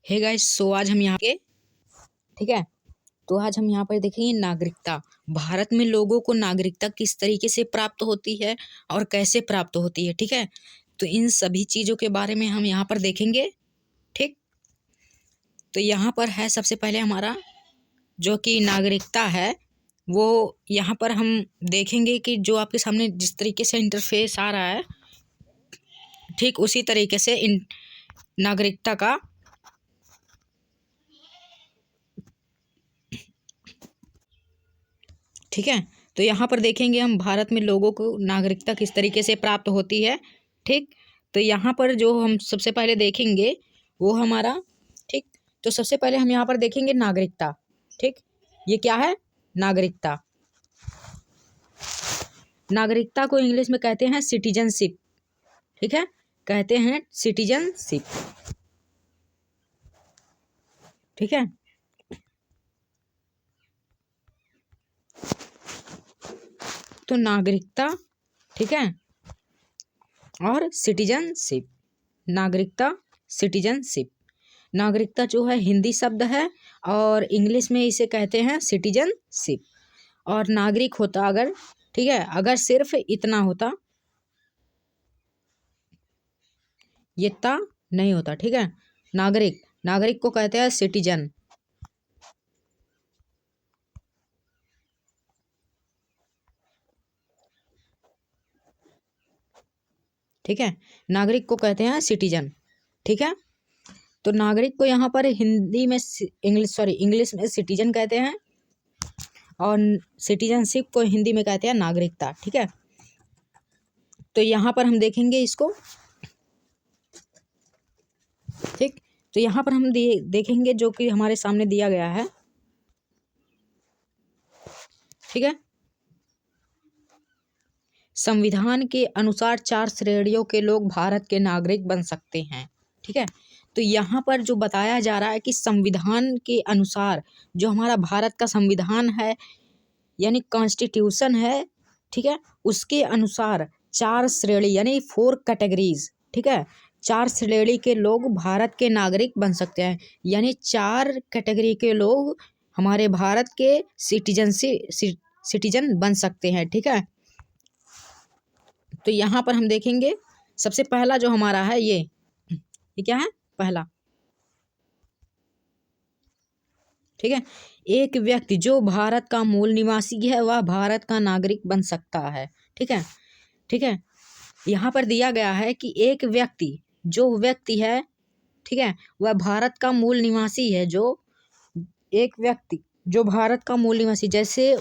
Hey guys, सो आज हम यहाँ के ठीक है। तो आज हम यहाँ पर देखेंगे नागरिकता। भारत में लोगों को नागरिकता किस तरीके से प्राप्त होती है और कैसे प्राप्त होती है। ठीक है, तो इन सभी चीज़ों के बारे में हम यहाँ पर देखेंगे। ठीक, तो यहाँ पर है सबसे पहले हमारा जो कि नागरिकता है, वो यहाँ पर हम देखेंगे कि जो आपके सामने जिस तरीके से इंटरफेस आ रहा है, ठीक उसी तरीके से इन नागरिकता का ठीक है। तो यहाँ पर देखेंगे हम भारत में लोगों को नागरिकता किस तरीके से प्राप्त होती है। ठीक, तो यहाँ पर जो हम सबसे पहले देखेंगे वो हमारा ठीक, तो सबसे पहले हम यहाँ पर देखेंगे नागरिकता। ठीक, ये क्या है? नागरिकता। नागरिकता को इंग्लिश में कहते हैं सिटीजनशिप। ठीक है, कहते हैं सिटीजनशिप। ठीक है, तो नागरिकता, ठीक है, और सिटीजनशिप। नागरिकता, सिटीजनशिप। नागरिकता जो है हिंदी शब्द है और इंग्लिश में इसे कहते हैं सिटीजनशिप। और नागरिक होता अगर, ठीक है, अगर सिर्फ इतना होता, ये ता नहीं होता। ठीक है, नागरिक, नागरिक को कहते हैं सिटीजन। ठीक है, नागरिक को कहते हैं सिटीजन। ठीक है, तो नागरिक को यहाँ पर हिंदी में इंग्लिश में सिटीजन कहते हैं और सिटीजनशिप को हिंदी में कहते हैं नागरिकता। ठीक है, तो यहाँ पर हम देखेंगे इसको। ठीक, तो यहाँ पर हम देखेंगे जो कि हमारे सामने दिया गया है। ठीक है, संविधान के अनुसार 4 श्रेणियों के लोग भारत के नागरिक बन सकते हैं। ठीक है, तो यहाँ पर जो बताया जा रहा है कि संविधान के अनुसार जो हमारा भारत का संविधान है यानी कॉन्स्टिट्यूशन है, ठीक है, उसके अनुसार 4 श्रेणी यानी 4 कैटेगरीज, ठीक है, 4 श्रेणी के लोग भारत के नागरिक बन सकते हैं। यानी 4 कैटेगरी के लोग हमारे भारत के सिटीजन बन सकते हैं। ठीक है, तो यहाँ पर हम देखेंगे सबसे पहला जो हमारा है ये क्या है? पहला, ठीक है, एक व्यक्ति जो भारत का मूल निवासी है वह भारत का नागरिक बन सकता है। ठीक है, ठीक है, यहाँ पर दिया गया है कि एक व्यक्ति, जो व्यक्ति है, ठीक है, वह भारत का मूल निवासी है। जो एक व्यक्ति जो भारत का मूल निवासी, जैसे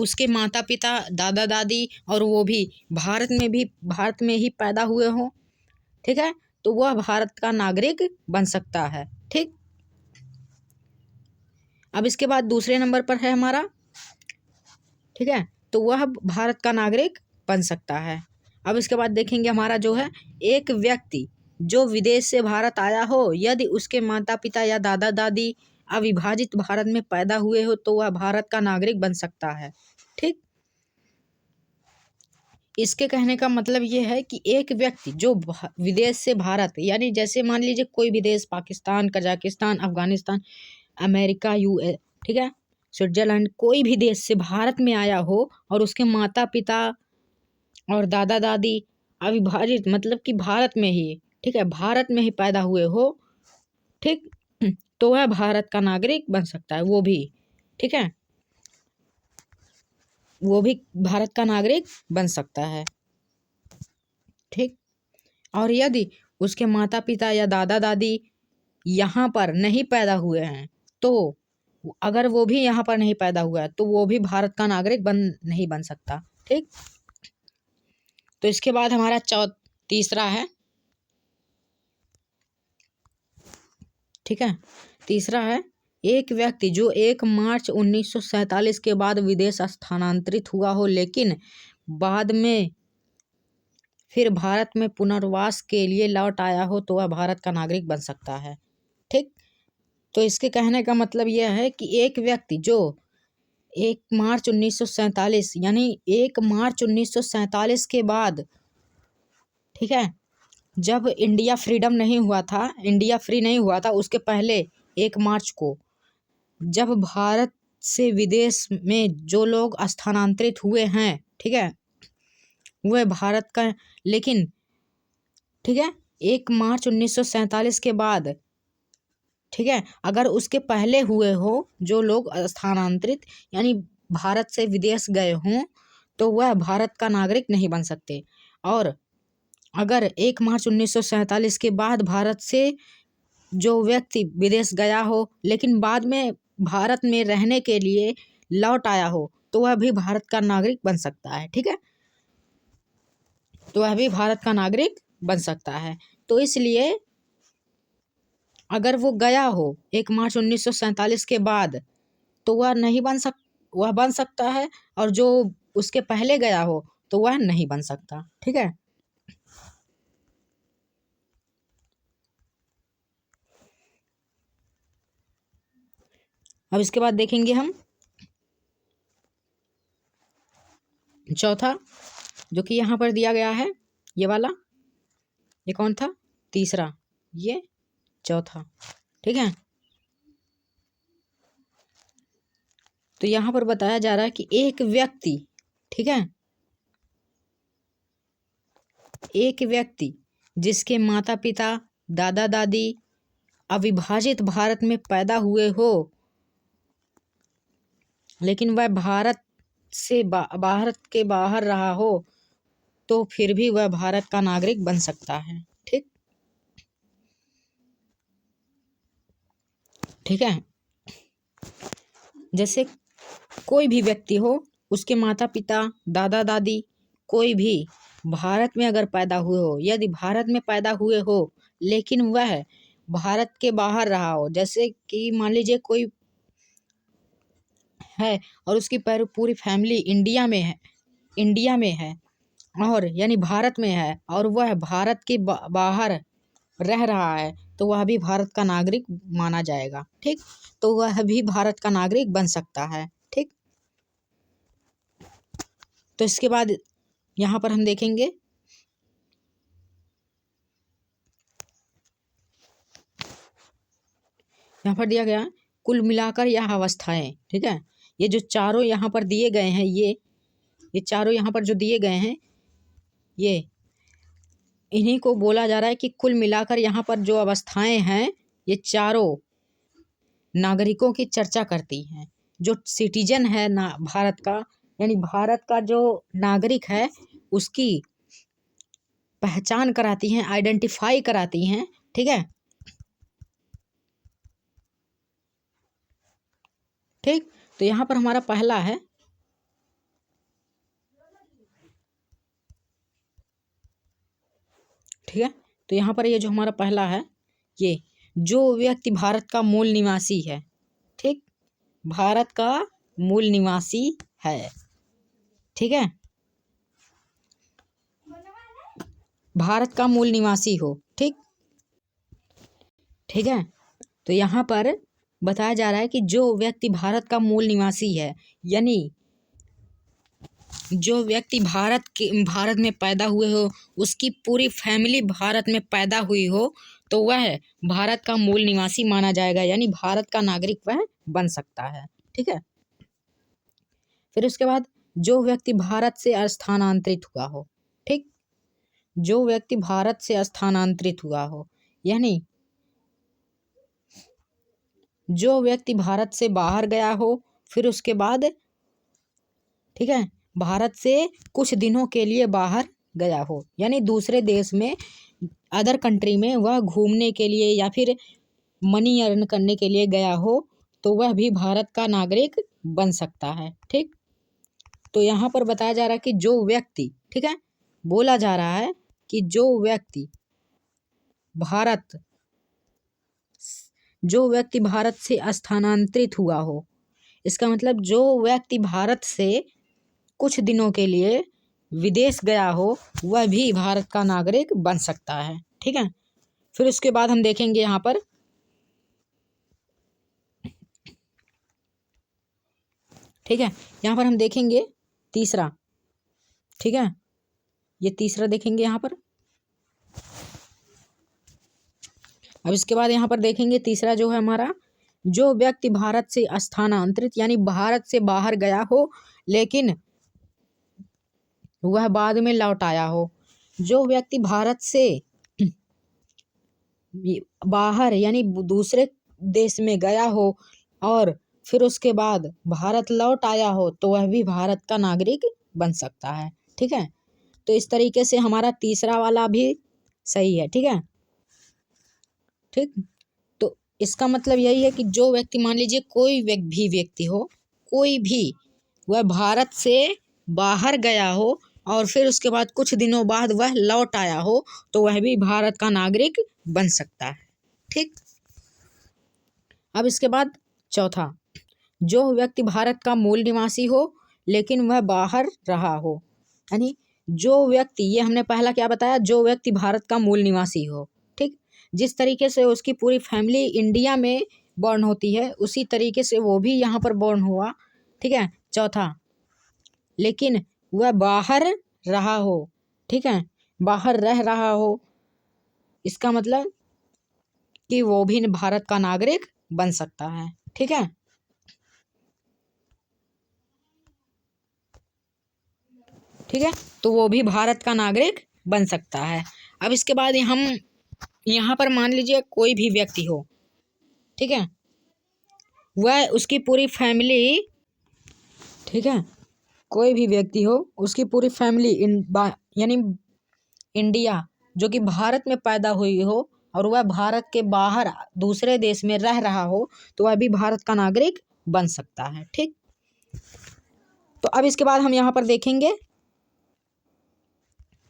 उसके माता पिता, दादा दादी और वो भी भारत में ही पैदा हुए हों, ठीक है, तो वह भारत का नागरिक बन सकता है। ठीक, अब इसके बाद दूसरे नंबर पर है हमारा, ठीक है, तो वह भारत का नागरिक बन सकता है। अब इसके बाद देखेंगे हमारा जो है, एक व्यक्ति जो विदेश से भारत आया हो, यदि उसके माता पिता या दादा दादी अविभाजित भारत में पैदा हुए हो तो वह भारत का नागरिक बन सकता है। ठीक, इसके कहने का मतलब ये है कि एक व्यक्ति जो विदेश से भारत, यानी जैसे मान लीजिए कोई भी देश, Pakistan, Kazakhstan, Afghanistan, America, UAE, ठीक है, स्विट्जरलैंड, कोई भी देश से भारत में आया हो और उसके माता पिता और दादा दादी अविभाजित मतलब कि भारत में ही, ठीक है, भारत में ही पैदा हुए हो, ठीक, तो वह भारत का नागरिक बन सकता है। वो भी, ठीक है, वो भी भारत का नागरिक बन सकता है। ठीक, और यदि उसके माता पिता या दादा दादी यहाँ पर नहीं पैदा हुए हैं, तो अगर वो भी यहाँ पर नहीं पैदा हुआ है तो वो भी भारत का नागरिक नहीं बन सकता। ठीक, तो इसके बाद हमारा तीसरा है, ठीक है, तीसरा है, एक व्यक्ति जो 1 मार्च 1947 के बाद विदेश स्थानांतरित हुआ हो लेकिन बाद में फिर भारत में पुनर्वास के लिए लौट आया हो तो वह भारत का नागरिक बन सकता है। ठीक, तो इसके कहने का मतलब यह है कि एक व्यक्ति जो 1 मार्च 1947 यानी 1 मार्च 1947 के बाद, ठीक है, जब इंडिया फ्रीडम नहीं हुआ था, इंडिया फ्री नहीं हुआ था, उसके पहले 1 मार्च को जब भारत से विदेश में जो लोग स्थानांतरित हुए हैं, ठीक है, वह भारत का, लेकिन ठीक है, 1 मार्च 1947 के बाद, ठीक है, अगर उसके पहले हुए हो जो लोग स्थानांतरित यानी भारत से विदेश गए हों, तो वह भारत का नागरिक नहीं बन सकते। और अगर 1 मार्च 1947 के बाद भारत से जो व्यक्ति विदेश गया हो लेकिन बाद में भारत में रहने के लिए लौट आया हो, तो वह भी भारत का नागरिक बन सकता है। ठीक है, तो वह भी भारत का नागरिक बन सकता है। तो इसलिए अगर वो गया हो 1 मार्च 1947 के बाद, तो वह बन सकता है, और जो उसके पहले गया हो तो वह नहीं बन सकता। ठीक है, अब इसके बाद देखेंगे हम चौथा, जो कि यहाँ पर दिया गया है, ये वाला, ये कौन था, तीसरा, ये चौथा। ठीक है, तो यहाँ पर बताया जा रहा है कि एक व्यक्ति, ठीक है, एक व्यक्ति जिसके माता पिता, दादा दादी अविभाजित भारत में पैदा हुए हो, लेकिन वह भारत से भारत के बाहर रहा हो, तो फिर भी वह भारत का नागरिक बन सकता है। ठीक, ठीक है, जैसे कोई भी व्यक्ति हो, उसके माता पिता, दादा दादी कोई भी भारत में अगर पैदा हुए हो, यदि भारत में पैदा हुए हो लेकिन वह भारत के बाहर रहा हो, जैसे कि मान लीजिए कोई है और उसकी पूरी फैमिली इंडिया में है, इंडिया में है और यानी भारत में है, और वह भारत के बाहर रह रहा है, तो वह भी भारत का नागरिक माना जाएगा। ठीक, तो वह भी भारत का नागरिक बन सकता है। ठीक, तो इसके बाद यहाँ पर हम देखेंगे यहाँ पर दिया गया कुल मिलाकर यह अवस्थाएं, ठीक है, ये जो चारों यहाँ पर दिए गए हैं, ये चारों यहाँ पर जो दिए गए हैं, ये इन्हीं को बोला जा रहा है कि कुल मिलाकर यहाँ पर जो अवस्थाएं हैं, ये चारों नागरिकों की चर्चा करती हैं। जो सिटीजन है ना भारत का, यानी भारत का जो नागरिक है, उसकी पहचान कराती हैं, आइडेंटिफाई कराती हैं। ठीक है, ठीक, तो यहाँ पर हमारा पहला है, ठीक है, तो यहाँ पर ये जो हमारा पहला है, ये जो व्यक्ति भारत का मूल निवासी है, ठीक, भारत का मूल निवासी है, ठीक है, भारत का मूल निवासी हो। ठीक, ठीक है, तो यहाँ पर बताया जा रहा है कि जो व्यक्ति भारत का मूल निवासी है, यानी जो व्यक्ति भारत में पैदा हुए हो, उसकी पूरी फैमिली भारत में पैदा हुई हो, तो वह भारत का मूल निवासी माना जाएगा, यानी भारत का नागरिक वह बन सकता है। ठीक है, फिर उसके बाद जो व्यक्ति भारत से स्थानांतरित हुआ हो, ठीक, जो व्यक्ति भारत से स्थानांतरित हुआ हो, यानी जो व्यक्ति भारत से बाहर गया हो, फिर उसके बाद, ठीक है, भारत से कुछ दिनों के लिए बाहर गया हो, यानी दूसरे देश में, अदर कंट्री में वह घूमने के लिए या फिर मनी अर्न करने के लिए गया हो, तो वह भी भारत का नागरिक बन सकता है। ठीक, तो यहाँ पर बताया जा रहा है कि जो व्यक्ति, ठीक है, बोला जा रहा है कि भारत जो व्यक्ति भारत से स्थानांतरित हुआ हो, इसका मतलब जो व्यक्ति भारत से कुछ दिनों के लिए विदेश गया हो, वह भी भारत का नागरिक बन सकता है। ठीक है, फिर उसके बाद हम देखेंगे यहाँ पर, ठीक है, यहाँ पर हम देखेंगे तीसरा, ठीक है, ये तीसरा देखेंगे यहाँ पर, अब इसके बाद यहाँ पर देखेंगे तीसरा जो है हमारा, जो व्यक्ति भारत से स्थानांतरित यानी भारत से बाहर गया हो लेकिन वह बाद में लौट आया हो। जो व्यक्ति भारत से बाहर यानी दूसरे देश में गया हो और फिर उसके बाद भारत लौट आया हो तो वह भी भारत का नागरिक बन सकता है। ठीक है, तो इस तरीके से हमारा तीसरा वाला भी सही है। ठीक है, ठीक, तो इसका मतलब यही है कि जो व्यक्ति, मान लीजिए कोई भी व्यक्ति हो, कोई भी, वह भारत से बाहर गया हो और फिर उसके बाद कुछ दिनों बाद वह लौट आया हो तो वह भी भारत का नागरिक बन सकता है। ठीक, अब इसके बाद चौथा, जो व्यक्ति भारत का मूल निवासी हो लेकिन वह बाहर रहा हो। यानी जो व्यक्ति, ये हमने पहला क्या बताया, जो व्यक्ति भारत का मूल निवासी हो। ठीक, जिस तरीके से उसकी पूरी फैमिली इंडिया में बॉर्न होती है उसी तरीके से वो भी यहाँ पर बॉर्न हुआ। ठीक है, चौथा, लेकिन वह बाहर रहा हो। ठीक है, बाहर रह रहा हो, इसका मतलब कि वो भी भारत का नागरिक बन सकता है। ठीक है, ठीक है, तो वो भी भारत का नागरिक बन सकता है। अब इसके बाद हम यहाँ पर मान लीजिए कोई भी व्यक्ति हो, ठीक है, वह उसकी पूरी फैमिली, ठीक है, कोई भी व्यक्ति हो उसकी पूरी फैमिली यानी इंडिया जो कि भारत में पैदा हुई हो और वह भारत के बाहर दूसरे देश में रह रहा हो तो वह भी भारत का नागरिक बन सकता है। ठीक, तो अब इसके बाद हम यहाँ पर देखेंगे,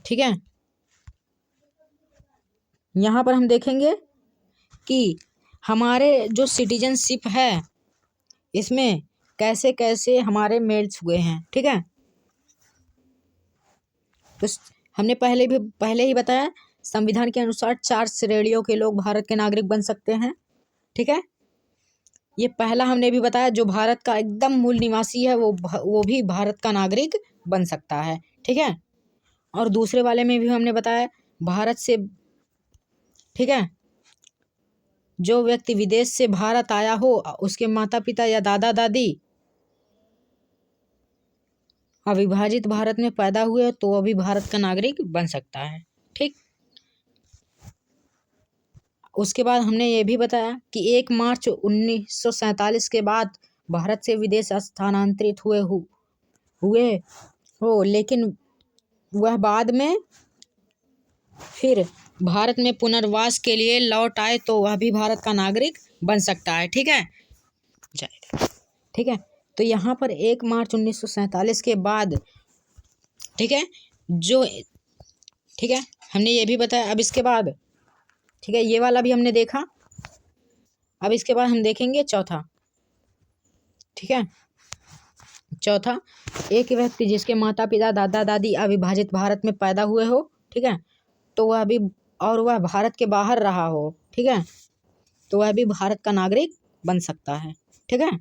ठीक है, यहाँ पर हम देखेंगे कि हमारे जो सिटीजनशिप है इसमें कैसे कैसे हमारे मेल्स हुए हैं। ठीक है, तो हमने पहले ही बताया, संविधान के अनुसार 4 श्रेणियों के लोग भारत के नागरिक बन सकते हैं। ठीक है, ये पहला हमने भी बताया, जो भारत का एकदम मूल निवासी है वो भी भारत का नागरिक बन सकता है। ठीक है, और दूसरे वाले में भी हमने बताया भारत से, ठीक है, जो व्यक्ति विदेश से भारत आया हो उसके माता पिता या दादा दादी अविभाजित भारत में पैदा हुए तो वह भी भारत का नागरिक बन सकता है। ठीक, उसके बाद हमने ये भी बताया कि 1 मार्च 1947 के बाद भारत से विदेश स्थानांतरित हुए हो लेकिन वह बाद में फिर भारत में पुनर्वास के लिए लौट आए तो वह भी भारत का नागरिक बन सकता है। ठीक है, ठीक है, तो यहाँ पर 1 मार्च 1947 के बाद, ठीक है, जो, ठीक है, हमने ये भी बताया। अब इसके बाद, ठीक है, ये वाला भी हमने देखा। अब इसके बाद हम देखेंगे चौथा। ठीक है, चौथा, एक व्यक्ति जिसके माता पिता दादा दादी अविभाजित भारत में पैदा हुए हो, ठीक है, तो वह भी, और वह भारत के बाहर रहा हो, ठीक है, तो वह भी भारत का नागरिक बन सकता है। ठीक है,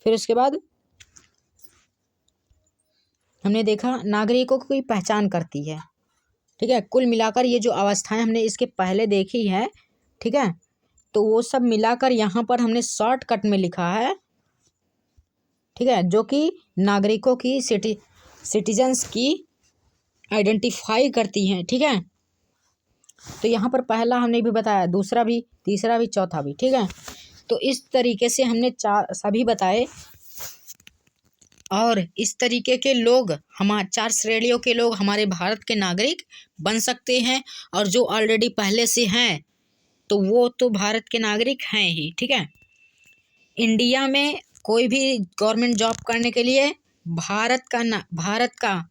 फिर उसके बाद हमने देखा नागरिकों की पहचान करती है। ठीक है, कुल मिलाकर ये जो अवस्थाएं हमने इसके पहले देखी है, ठीक है, तो वो सब मिलाकर यहाँ पर हमने शॉर्टकट में लिखा है। ठीक है, जो कि नागरिकों की सिटीजन्स की आइडेंटिफाई करती हैं। ठीक है, तो यहाँ पर पहला हमने भी बताया, दूसरा भी, तीसरा भी, चौथा भी। ठीक है, तो इस तरीके से हमने सभी बताए और इस तरीके के लोग, हमारे 4 श्रेणियों के लोग हमारे भारत के नागरिक बन सकते हैं और जो ऑलरेडी पहले से हैं तो वो तो भारत के नागरिक हैं ही। ठीक है, इंडिया में कोई भी गवर्नमेंट जॉब करने के लिए भारत का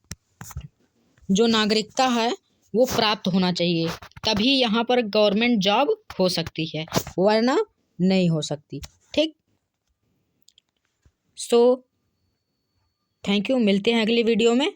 जो नागरिकता है वो प्राप्त होना चाहिए, तभी यहाँ पर गवर्नमेंट जॉब हो सकती है, वरना नहीं हो सकती। ठीक, सो थैंक यू, मिलते हैं अगली वीडियो में।